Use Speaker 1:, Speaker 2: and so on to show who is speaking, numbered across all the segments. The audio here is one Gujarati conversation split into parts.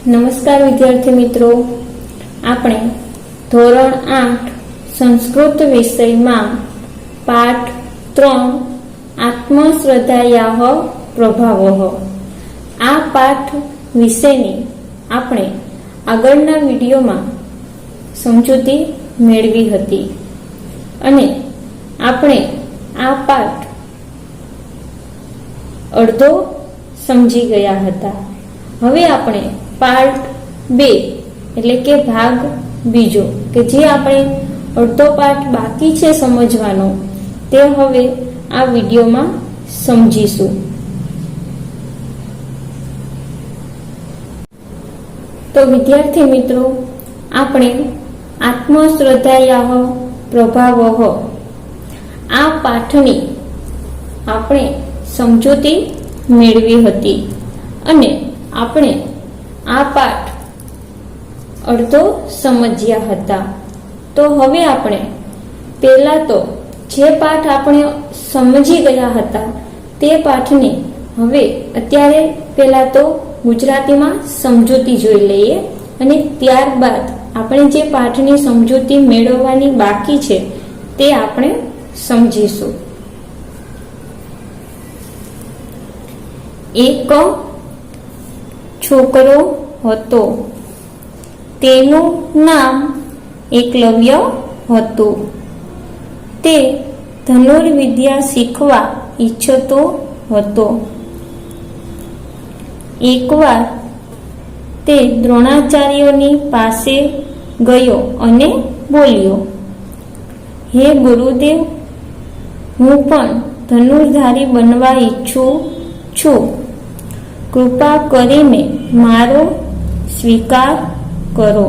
Speaker 1: નમસ્કાર વિદ્યાર્થી મિત્રો, આપણે ધોરણ 8 સંસ્કૃત વિષયમાં પાઠ 3 આત્મશ્રદ્ધાયાઃ પ્રભાવઃ આ પાઠ વિશેની આપણે આગળના વિડીયોમાં સમજૂતી મેળવી હતી અને આપણે આ પાઠ અડધો સમજી ગયા હતા. હવે આપણે પાર્ટ 2 એટલે કે ભાગ બીજો કે જે આપણે અડધો પાઠ બાકી છે સમજવાનો તે હવે આ વિડીયોમાં સમજીશું. તો વિદ્યાર્થી મિત્રો, આપણે આત્મશ્રદ્ધાયાઃ પ્રભાવઃ આ પાઠની આપણે સમજૂતી મેળવી હતી અને આપણે આ પાઠ અડધો સમજ્યા હતા. તો હવે આપણે પહેલા તો જે પાઠ આપણે સમજી ગયા હતા તે પાઠને હવે અત્યારે પહેલા તો ગુજરાતીમાં સમજૂતી જોઈ લઈએ અને ત્યારબાદ આપણે જે પાઠની સમજૂતી મેળવવાની બાકી છે તે આપણે સમજીશું. એક છોકરો હતો, તેનું નામ એકલવ્ય હતું. તે ધનુર્વિદ્યા શીખવા ઈચ્છતો હતો. એકવાર તે દ્રોણાચાર્યની પાસે ગયો અને બોલ્યો, હે ગુરુદેવ, હું પણ ધનુર્ધારી બનવા ઈચ્છું છું. કૃપા કરીને મારો સ્વીકાર કરો.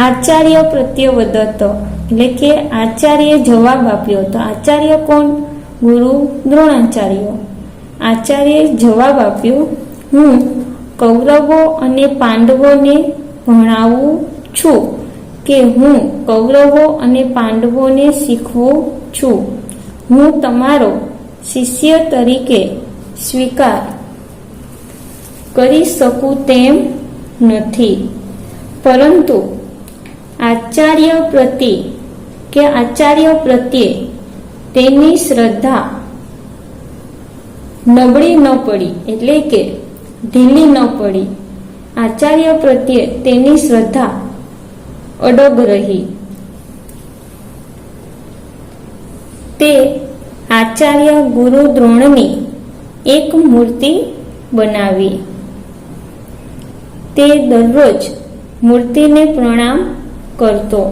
Speaker 1: આચાર્ય પ્રત્યવદત એટલે કે આચાર્ય જવાબ આપ્યો હતો. આચાર્ય કોણ? ગુરુ દ્રોણાચાર્ય. આચાર્ય જવાબ આપ્યો, હું કૌરવો અને પાંડવોને ભણાવું છું કે હું કૌરવો અને પાંડવોને શીખવું છું. હું તમારો શિષ્ય તરીકે સ્વીકાર કરી શકું તેમ નથી, પરંતુ આચાર્ય પ્રત્યે તેની શ્રદ્ધા નબળી ન પડી એટલે કે ઢીલી ન પડી. આચાર્ય પ્રત્યે તેની શ્રદ્ધા અડગ રહી. તે આચાર્ય ગુરુ દ્રોણની એક મૂર્તિ બનાવી. તે દરરોજ મૂર્તિને પ્રણામ કરતો.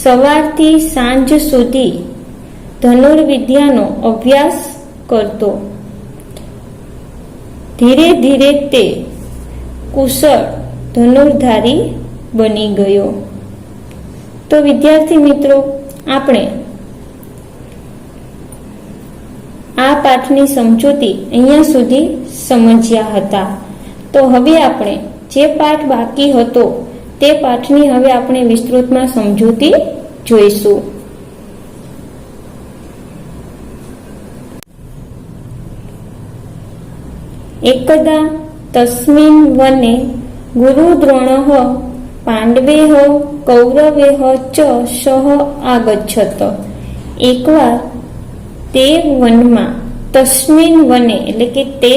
Speaker 1: સવારથી સાંજ સુધી ધનુર્વિદ્યાનો અભ્યાસ કરતો. ધીરે ધીરે તે કુશળ ધનુર્ધારી બની ગયો. તો વિદ્યાર્થી મિત્રો, આપણે આ પાઠની સમજૂતી અહીંયા સુધી સમજ્યા હતા. તો હવે આપણે જે પાઠ બાકી હતો તે પાઠની હવે આપણે વિસ્તૃતમાં સમજૂતી જોઈશું. એકદા તસ્મિન વને ગુરુ દ્રોણઃ પાંડવેઃ કૌરવેઃ ચ સહ આગચ્છત. એકવાર તે વનમાં, તસ્મિન વને એટલે કે તે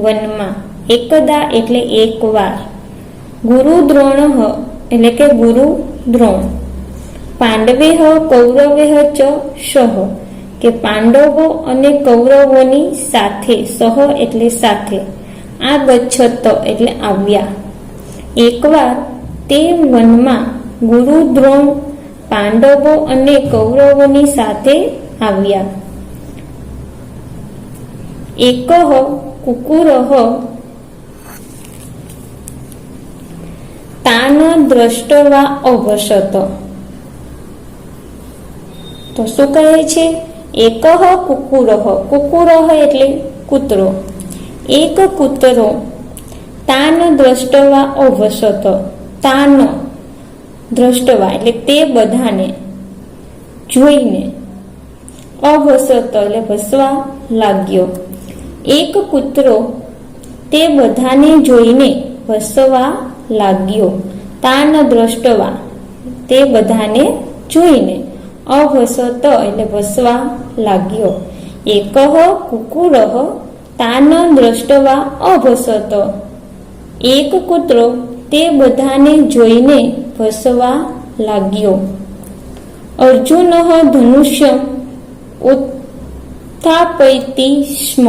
Speaker 1: વનમાં, એકદા એટલે એકવાર, ગુરુ દ્રોણ એટલે કે ગુરુ દ્રોણ, પાંડવેહ કૌરવેહ ચ સહ કે પાંડવો અને કૌરવોની સાથે, સહ એટલે સાથે, આ ગચ્છત એટલે આવ્યા. એકવાર તે વનમાં ગુરુ દ્રોણ પાંડવો અને કૌરવોની સાથે આવ્યા. એકઃ કુકુરઃ તાન દ્રષ્ટવા અવસત. તો શું કહે છે? એકઃ કુકુરઃ, કુકુરઃ એટલે કૂતરો, એક કૂતરો તાન દ્રષ્ટવા અવસત, તાન દ્રષ્ટવા એટલે તે બધાને જોઈને, અવસત એટલે હસવા લાગ્યો. એક કૂતરો તે બધાને જોઈને હસવા લાગ્યો. તાન દ્રષ્ટવા તે બધાને જોઈને, અભસત એટલે ભસવા લાગ્યો. એકઃ કુકુરઃ તાન દ્રષ્ટવા અભસત. એક કૂતરો તે બધાને જોઈને ભસવા લાગ્યો. અર્જુનઃ ધનુષ્ય ઉત્થાપયતિ સ્મ.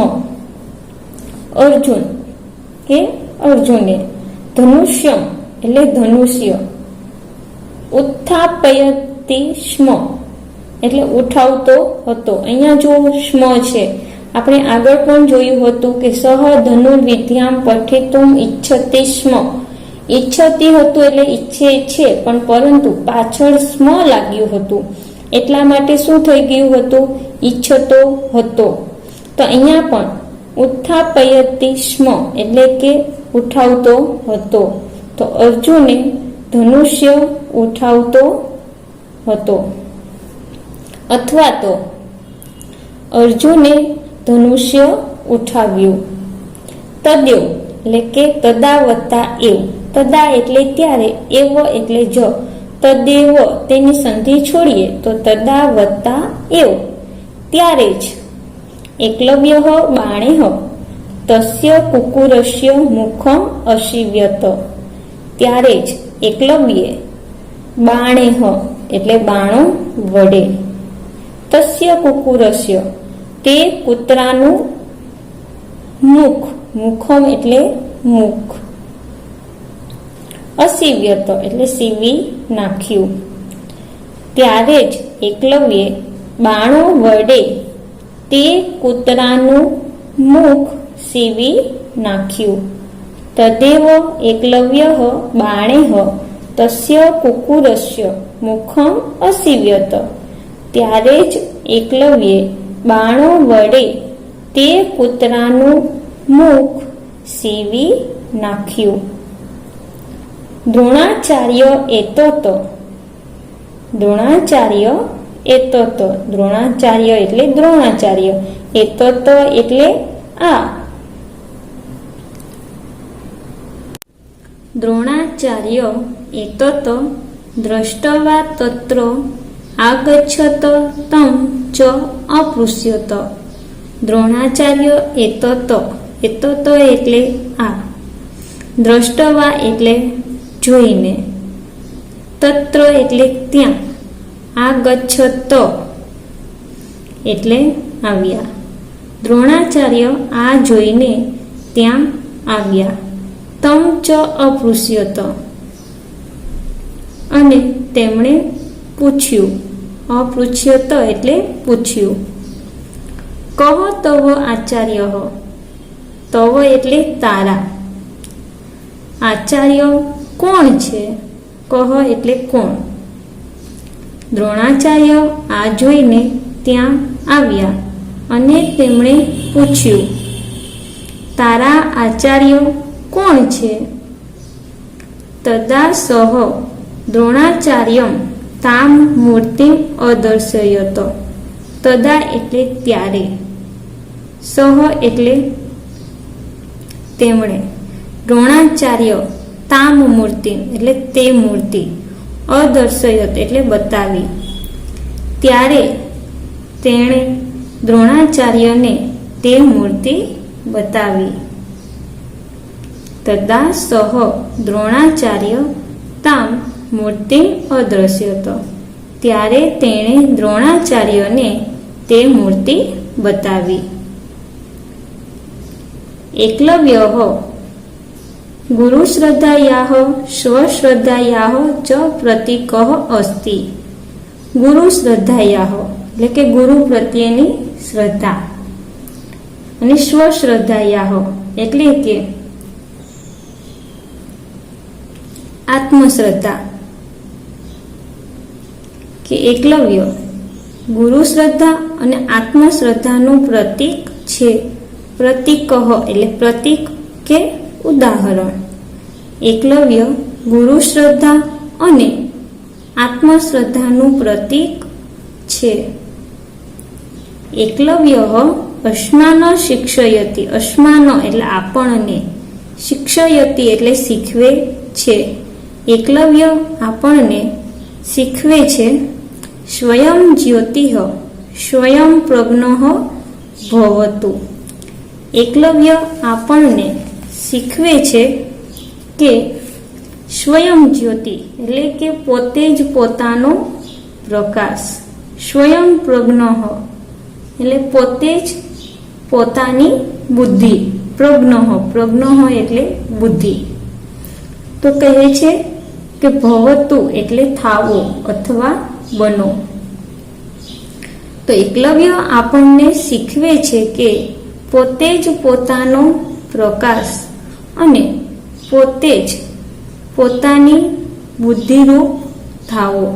Speaker 1: અર્જુન કે અર્જુને ધનુષ્યમ એટલે ધનુષ્ય, ઉત્થાપયતિ સ્મ એટલે ઉઠાવતો હતો. અહીંયા જો સ્મ છે, આપણે આગળ પણ જોયું હતું કે સહ ધનુર્વિદ્યામ પઠિતુમ ઈચ્છતિ સ્મ. ઈચ્છતી હતું એટલે ઈચ્છે છે, પણ પરંતુ પાછળ સ્મ લાગ્યું હતું, એટલા માટે શું થઈ ગયું હતું? ઈચ્છતો હતો. તો અહીંયા પણ ઉત્થાપયતિ સ્મ એટલે કે ઉઠાવતો હતો. તો અર્જુને ધનુષ્ય ઉઠાવતો હતો, અથવા તો અર્જુને ધનુષ્ય ઉઠાવ્યું. તદ્યો એટલે કે તદા વત્તા એવ. તદા એટલે ત્યારે, એવ એટલે જ. તદેવ તેની સંધિ છોડીએ તો તદા વત્તા એવ ત્યારે જ. એકલવ્ય બાણેહ તસ્ય કુકુરસ્ય મુખમ અશિવ્યત. ત્યારે જ એકલવ્યે બાણેહ એટલે બાણો વડે, તસ્ય કુકુરસ્ય તે કૂતરાનું મુખ, મુખમ એટલે મુખ, અસીવ્યત એટલે સીવી નાખ્યું. ત્યારે જ એકલવ્યે બાણો વડે તે કૂતરાનું મુખ સીવી નાખ્યું. તદેવ એકલવ્ય બાણેહ તસ્ય કુકુરસ્ય મુખમ અસીવ્યત. ત્યારે જ એકલવ્યે બાણો વડે તે કૂતરાનું મુખ સીવી નાખ્યું. દ્રોણાચાર્ય એતત. દ્રોણાચાર્ય એતત. દ્રોણાચાર્ય એટલે દ્રોણાચાર્ય, એતત એટલે આ. દ્રોણાચાર્ય એતત દ્રષ્ટવા તત્ર આગચ્છત તમ ચ અપૃશ્યત. દ્રોણાચાર્ય એતત, એતત એટલે આ. દ્રષ્ટવા એટલે જોઈને, તત્ર એટલે ત્યાં, આગચ્છત એટલે આવ્યા. દ્રોણાચાર્ય આ જોઈને ત્યાં આવ્યા. તમ ચ અપૃશ્યત અને તેમણે પૂછ્યું. અપૃચ્યત એટલે પૂછ્યું. કહ તવ આચાર્ય. તવ એટલે તારા. આચાર્ય કોણ છે? કહ એટલે કોણ. દ્રોણાચાર્ય આ જોઈને ત્યાં આવ્યા અને તેમણે પૂછ્યું, તારા આચાર્ય કોણ છે? તદા સહ દ્રોણાચાર્યમ તામ મૂર્તિમ અદર્શયત. તદા એટલે ત્યારે, સહ એટલે તેમણે, દ્રોણાચાર્ય તામ મૂર્તિ એટલે તે મૂર્તિ, અદર્શયત એટલે બતાવી. ત્યારે તેણે દ્રોણાચાર્યને તે મૂર્તિ બતાવી. તદા સહ દ્રોણાચાર્ય તામ મૂર્તિ અદ્રશ્યત. ત્યારે તેણે દ્રોણાચાર્યને તે મૂર્તિ બતાવી. એકલવ્ય ગુરુશ્રદ્ધાયાઃ સ્વશ્રદ્ધાયાઃ ચ પ્રતીકઃ અસ્તિ. ગુરુશ્રદ્ધાયાઃ એટલે કે ગુરુ પ્રત્યેની શ્રદ્ધા, અને સ્વશ્રદ્ધાયાઃ એટલે કે આત્મશ્રદ્ધા. કે એકલવ્ય ગુરુ શ્રદ્ધા અને આત્મશ્રદ્ધાનું પ્રતીક છે. પ્રતીકઃ એટલે પ્રતીક કે ઉદાહરણ. એકલવ્ય ગુરુ શ્રદ્ધા અને આત્મશ્રદ્ધાનું પ્રતીક છે. એકલવ્ય અશ્માન શિક્ષયતિ. અશ્માન એટલે આપણને, શિક્ષયતિ એટલે શીખવે છે. એકલવ્ય આપણને શીખવે છે. સ્વયં જ્યોતિઃ સ્વયં પ્રજ્ઞઃ ભવતુ. એકલવ્ય આપણને શીખવે છે કે સ્વયં જ્યોતિ એટલે કે પોતે જ પોતાનો પ્રકાશ, સ્વયં પ્રજ્ઞઃ એટલે પોતે જ પોતાની બુદ્ધિ, પ્રજ્ઞઃ એટલે બુદ્ધિ. તો કહે છે કે ભવતુ એટલે થાવો અથવા બનો. તો એકલવ્ય આપણને શીખવે છે કે પોતે જ પોતાનો પ્રકાશ અને પોતે જ પોતાની બુદ્ધિરૂપ થાવો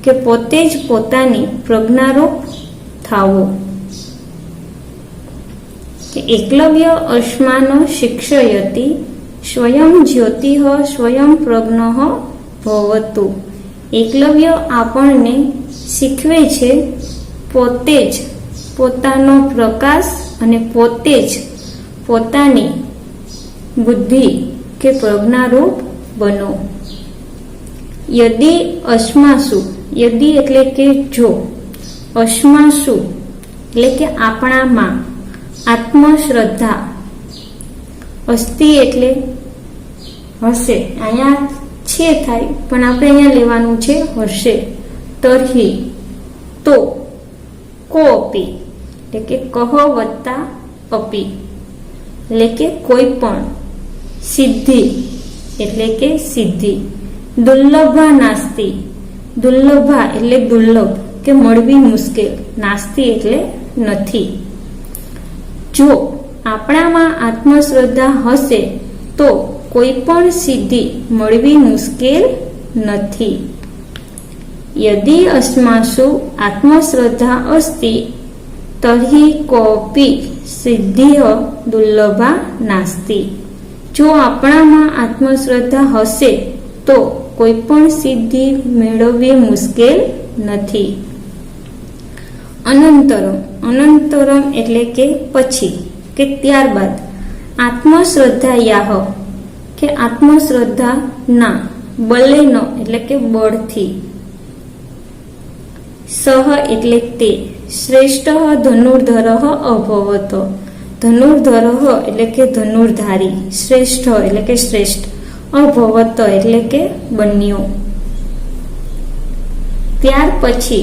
Speaker 1: કે પોતે જ પોતાની પ્રજ્ઞારૂપ થાવો. એકલવ્ય અસ્માન શિક્ષયતિ સ્વયં જ્યોતિઃ સ્વયં પ્રજ્ઞઃ ભવતુ. એકલવ્ય આપણને શીખવે છે પોતે જ પોતાનો પ્રકાશ અને પોતે જ પોતાની બુદ્ધિ કે પ્રજ્ઞારૂપ બનો. યદિ અસ્માસુ, યદિ એટલે કે જો, અસ્માસુ એટલે કે આપણામાં, આત્મશ્રદ્ધા, અસ્તિ એટલે હશે, અહીંયા છે થાય પણ આપણે અહીંયા લેવાનું છે હશે. તરહી તો, કોપી એટલે કે કહ વત્તા અપી એટલે કે કોઈ પણ, સિદ્ધિ એટલે કે સિદ્ધિ. દુર્લભા નાસ્તિ, દુર્લભા એટલે દુર્લભ કે મળવી મુશ્કેલ, નાસ્તિ એટલે નથી. જો આપણામાં આત્મશ્રદ્ધા હશે તો કોઈ પણ સિદ્ધિ મળવી મુશ્કેલ નથી. યદિ અસ્માસુ આત્મશ્રદ્ધા અસ્તિ તર્હિ કોપી સિદ્ધિઃ દુર્લભા નાસ્તિ. જો આપણામાં આત્મશ્રદ્ધા હશે તો કોઈ પણ સિદ્ધિ મેળવવી મુશ્કેલ નથી. અનંતરમ, અનંતરમ એટલે કે પછી કે ત્યારબાદ. આત્મશ્રદ્ધાયાહ કે આત્મશ્રદ્ધા ના, બલેન એટલે કે બળથી. સહ એટલે તે. શ્રેષ્ઠ ધનુર્ધરઃ અભવત, ધનુર્ધરઃ એટલે કે ધનુર્ધારી, શ્રેષ્ઠ એટલે કે શ્રેષ્ઠ, અભવત એટલે કે બન્યો. ત્યાર પછી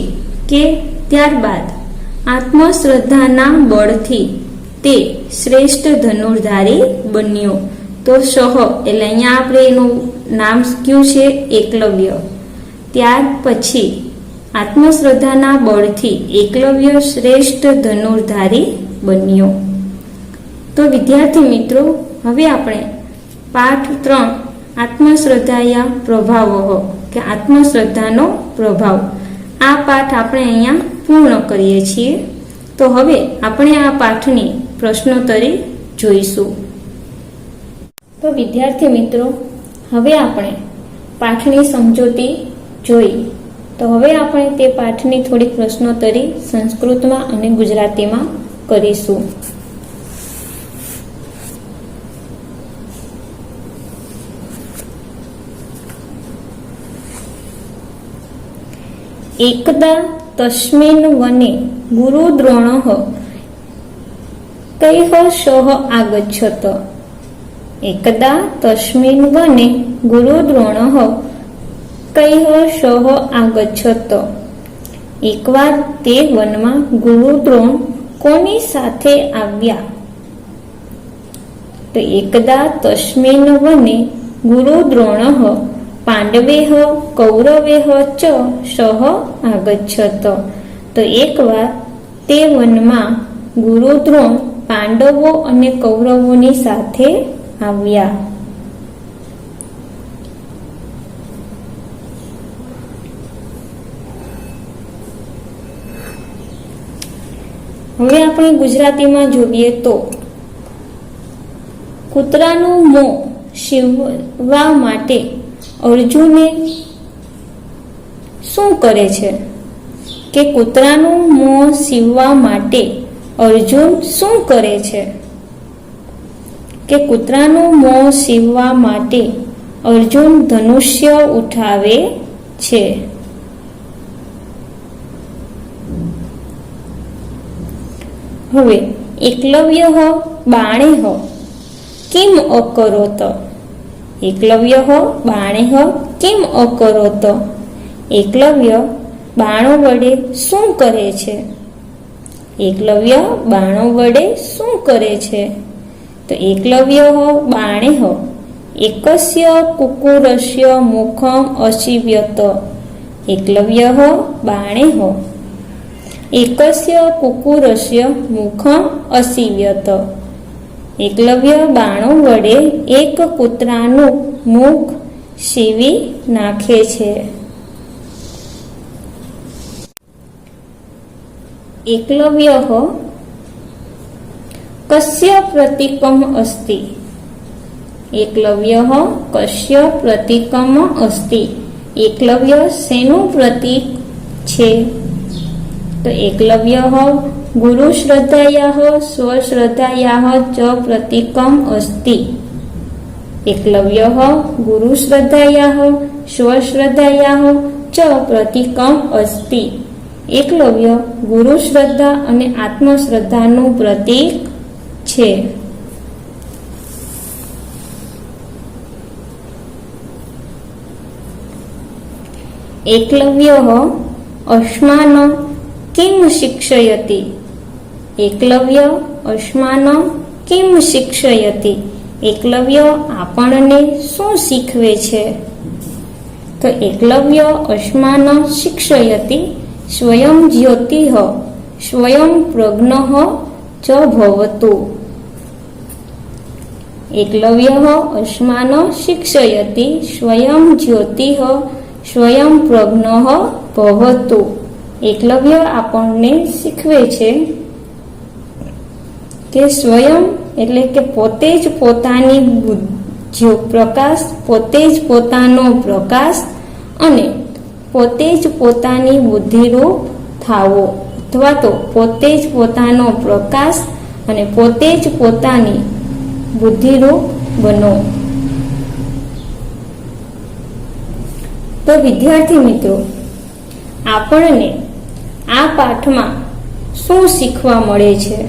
Speaker 1: કે ત્યારબાદ આત્મશ્રદ્ધાના બળથી તે શ્રેષ્ઠ ધનુર્ધારી બન્યો. તો સહ એટલે અહીંયા આપણે એનું નામ કયું છે એકલવ્ય. ત્યાર પછી આત્મશ્રદ્ધાના બળથી એકલવ્ય શ્રેષ્ઠ ધનુર્ધારી બન્યો. તો વિદ્યાર્થી મિત્રો, હવે આપણે પાઠ 3 આત્મશ્રદ્ધાયા પ્રભાવઃ કે આત્મશ્રદ્ધાનો પ્રભાવ, આ પાઠ આપણે અહીંયા પૂર્ણ કરીએ છીએ. તો હવે આપણે આ પાઠની પ્રશ્નોત્તરી જોઈશું. તો વિદ્યાર્થી મિત્રો, હવે આપણે પાઠની સમજૂતી જોઈ. તો હવે આપણે તે પાઠની થોડી પ્રશ્નોત્તરી સંસ્કૃતમાં અને ગુજરાતીમાં કરીશું. એકદા તસ્મિન વને ગુરુદ્રોણઃ કૈઃ સઃ આગચ્છત. એકદા તસ્મિન વને ગુરુદ્રોણઃ કૈઃ સઃ આગચ્છત. એકવાર તે વનમાં ગુરુદ્રોણ કોની સાથે આવ્યા? તો એકદા તસ્મિન વને ગુરુદ્રોણઃ પાંડવેહ કૌરવેહ ચ સહ આગચ્છત. તો એકવાર તે વનમાં ગુરુદ્રોણ પાંડવો અને કૌરવોની સાથે આવ્યા. હવે આપણે ગુજરાતીમાં જોઈએ તો કૂતરાનું મોં સીવવા માટે અર્જુને શું કરે છે? કે કૂતરાનું મોં સીવવા માટે અર્જુન શું કરે છે? કે કૂતરાનું મોં સીવવા માટે અર્જુન ધનુષ્ય ઉઠાવે છે? હવે એકલવ્ય બાણેહ કિમ અકરોત? એકલવ્ય બાણેહ કિમ અકરોત? એકલવ્ય બાણો વડે શું કરે છે? એકલવ્ય બાણો વડે શું કરે છે? તો એકલવ્ય બાણેહ એકસ્ય કુકુરસ્ય મુખમ અસીવ્યત. એકલવ્ય બાણેહ એકસ્ય કુકુરસ્ય મુખમ અસીવ્યત. એકલવ્ય બાણો વડે એક કૂતરાનું મુખ સીવી નાખે છે. એકલવ્ય કસ્ય પ્રતીકમ અસ્તિ? એકલવ્ય કસ્ય પ્રતીકમ અસ્તિ? એકલવ્ય શેનું પ્રતીક છે? તો એકલવ્ય ગુરુ શ્રદ્ધાયાઃ સ્વશ્રદ્ધાયાઃ ચ પ્રતીકમ અસ્તિ. એકલવ્ય ગુરુ શ્રદ્ધાયાઃ સ્વશ્રદ્ધાયાઃ ચ પ્રતીકમ અસ્તિ. એકલવ્ય ગુરુ શ્રદ્ધા અને આત્મશ્રદ્ધાનું પ્રતીક છે. એકલવ્ય અશ્માન કિમ શિક્ષયતિ? એકલવ્ય અશ્માન કિમ શિક્ષયતિ? એકલવ્ય આપણને શું શીખવે છે? તો એકલવ્ય અશ્માન શિક્ષયતિ સ્વયં જ્યોતિઃ સ્વયં પ્રજ્ઞઃ ચ ભવતુ. એકલવ્ય અશ્માન શિક્ષયતિ સ્વયં જ્યોતિઃ સ્વયં પ્રજ્ઞઃ ભવતુ. એકલવ્ય આપણને શીખવે છે કે સ્વયં એટલે કે પોતે જ પોતાની પ્રકાશ, પોતે જ પોતાનો પ્રકાશ અને પોતે જ પોતાની બુદ્ધિરૂપ થાવો, અથવા તો પોતે જ પોતાનો પ્રકાશ અને પોતે જ પોતાની બુદ્ધિરૂપ બનો. તો વિદ્યાર્થી મિત્રો, આપણને આ પાઠમાં શું શીખવા મળે છે?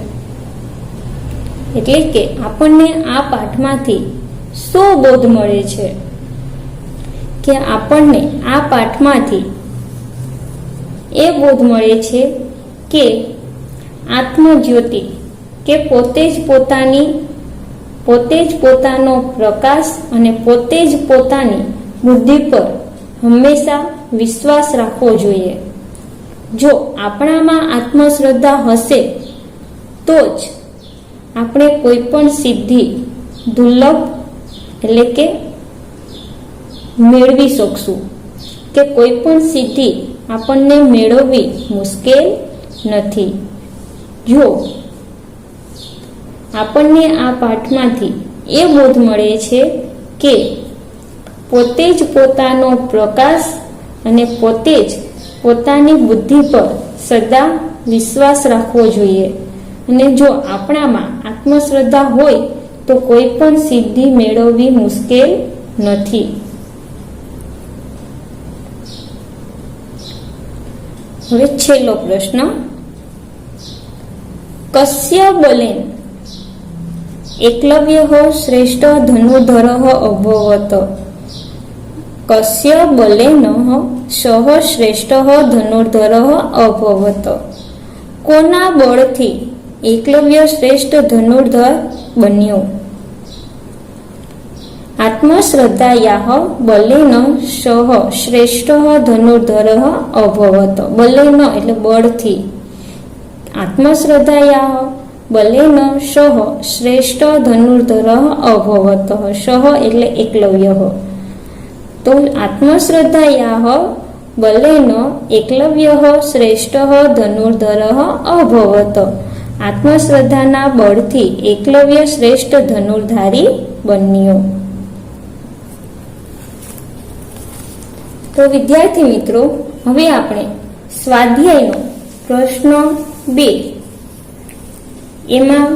Speaker 1: એટલે કે આપણને આ પાઠમાંથી શું બોધ મળે છે? કે આપણને આ પાઠમાંથી એ બોધ મળે છે કે આત્મજ્યોતિ કે પોતે જ પોતાનો પ્રકાશ અને પોતે જ પોતાની બુદ્ધિ પર હંમેશા વિશ્વાસ રાખવો જોઈએ. જો આપણામાં આત્મશ્રદ્ધા હશે તો જ આપણે કોઈ પણ સિદ્ધિ દુર્લભ એટલે કે મેળવી શકશું, કે કોઈ પણ સિદ્ધિ આપણને મેળવવી મુશ્કેલ નથી. જો આપણને આ પાઠમાંથી એ બોધ મળે છે કે પોતે જ પોતાનો પ્રકાશ અને પોતે જ પોતાની બુદ્ધિ પર સદા વિશ્વાસ રાખવો જોઈએ, અને જો આપણામાં આત્મશ્રદ્ધા હોય તો કોઈ પણ સિદ્ધિ મેળવવી મુશ્કેલ નથી. હવે છેલ્લો પ્રશ્ન, કસ્ય બલેન એકલવ્ય શ્રેષ્ઠ ધનુર્ધર અભવત? કસ્ય બલેન સહ શ્રેષ્ઠ ધનુર્ધર અભવત? કોના બળથી એકલવ્ય શ્રેષ્ઠ ધનુર્ધર બન્યો? આત્મશ્રદ્ધાયાઃ બલેન સહ શ્રેષ્ઠ ધનુર્ધર અભવત. બલેન એટલે બળથી, આત્મશ્રદ્ધાયાઃ બલેન સહ શ્રેષ્ઠ ધનુર્ધર અભવત. સહ એટલે એકલવ્ય. તો આત્મશ્રદ્ધાયાઃ બલેન એકલવ્ય શ્રેષ્ઠ ધનુર્ધર અભવત. આત્મશ્રદ્ધાના બળથી એકલવ્ય શ્રેષ્ઠ ધનુર્ધારી બન્યો. તો વિદ્યાર્થી મિત્રો, હવે આપણે સ્વાધ્યાયનો પ્રશ્ન 2 એમાં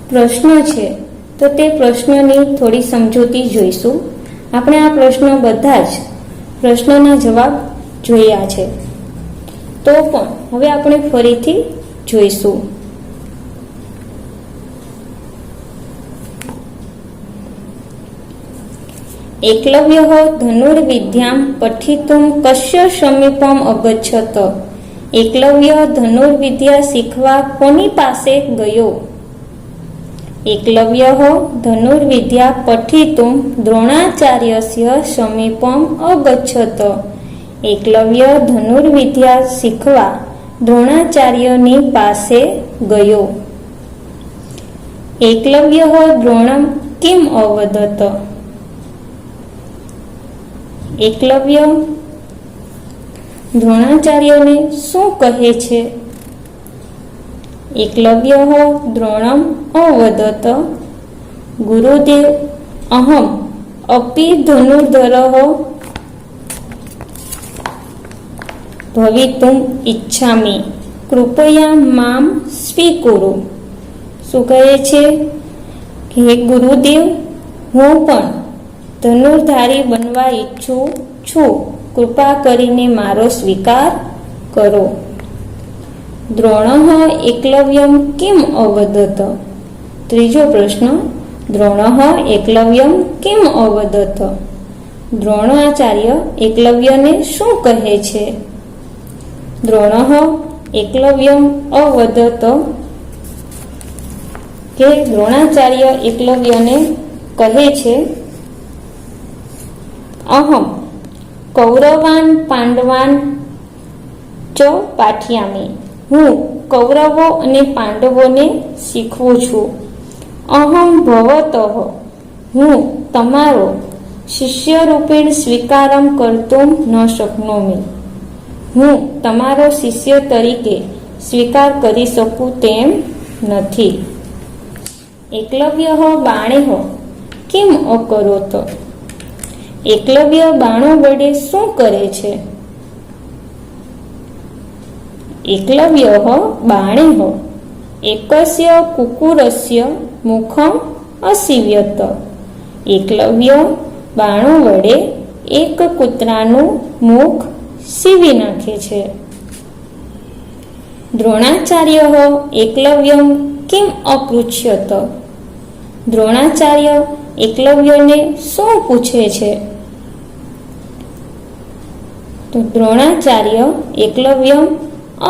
Speaker 1: પ્રશ્ન છે, તો તો તે પ્રશ્નની થોડી સમજૂતી જોઈશું. આપણે આ પ્રશ્નો બધા જ પ્રશ્નોના જવાબ જોયા છે, તો પણ હવે આપણે ફરીથી જોઈશું. એકલવ્યઃ ધનુર્વિદ્યાં પઠિતું કસ્ય સમીપમ અગચ્છત. એકલવ્ય ધનુર્વિદ્યા શીખવા કોની પાસે ગયો? એકલવ્યઃ ધનુર્વિદ્યા પઠિતું દ્રોણાચાર્યસ્ય સમીપમ અગચ્છત. એકલવ્ય ધનુર્વિદ્યા શીખવા દ્રોણાચાર્યની પાસે ગયો. એકલવ્યઃ દ્રોણં કિમ અવદત. એકલવ્ય દ્રોણાચાર્યને શું કહે છે? એકલવ્યઃ દ્રોણમ અવદત ગુરુદેવ અહમ અપી ધનુર્ધરઃ ભવિતુમ ઈચ્છામિ કૃપયા મામ સ્વીકુરુ. શું કહે છે? હે ગુરુદેવ, હું પણ ધનુર્ધારી બનવા ઈચ્છું છું, કૃપા કરીને મારો સ્વીકાર કરો. દ્રોણઃ એકલવ્યમ કિમ અવદત. ત્રીજો પ્રશ્ન, દ્રોણઃ એકલવ્યમ કિમ અવદત. દ્રોણાચાર્ય એકલવ્યને શું કહે છે? દ્રોણઃ એકલવ્યમ અવદત કે દ્રોણાચાર્ય એકલવ્યને કહે છે, અહમ કૌરવાન પાંડવાન ચ પાઠયામિ. હું કૌરવો અને પાંડવોને શીખવું છું. અહમ ભવતઃ હું તમારો શિષ્ય રૂપેણ સ્વીકારમ કર્તુમ ન શક્નોમિ. હું તમારો શિષ્ય તરીકે સ્વીકાર કરી શકું તેમ નથી. એકલવ્યઃ બાણેઃ કિમ અકરોત. એકલવ્ય બાણો વડે શું કરે છે? એકલવ્યઃ બાણેઃ એકસ્ય કુકુરસ્ય મુખમ અસીવ્યત. એકલવ્ય બાણો વડે એક કૂતરાનું મુખ સીવી નાખે છે. દ્રોણાચાર્યઃ એકલવ્યમ કિમ અપૃચ્છત. દ્રોણાચાર્ય એકલવ્યને શું પૂછે છે? તો દ્રોણાચાર્ય એકલવ્યમ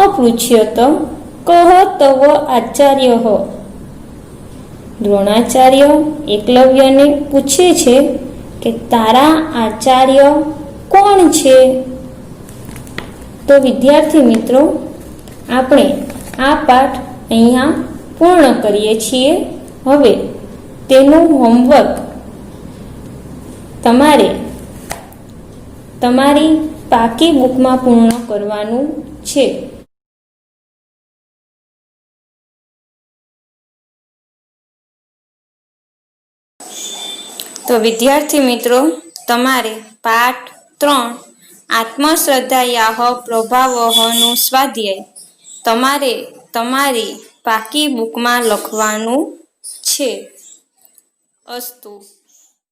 Speaker 1: અપૃચ્છત કહ તવ આચાર્યઃ. દ્રોણાચાર્ય એકલવ્યને પૂછે છે કે તારા આચાર્ય કોણ છે? તો વિદ્યાર્થી મિત્રો, આપણે આ પાઠ અહીંયા પૂર્ણ કરીએ છીએ. હવે તેનું હોમવર્ક તમારે તમારી પાકી બુકમાં પૂર્ણ કરવાનું છે. તો વિદ્યાર્થી મિત્રો, તમારે પાઠ 3 આત્મશ્રદ્ધાયાઃ પ્રભાવઃનું સ્વાધ્યાય તમારે તમારી પાકી બુકમાં લખવાનું છે. અસ્તુ.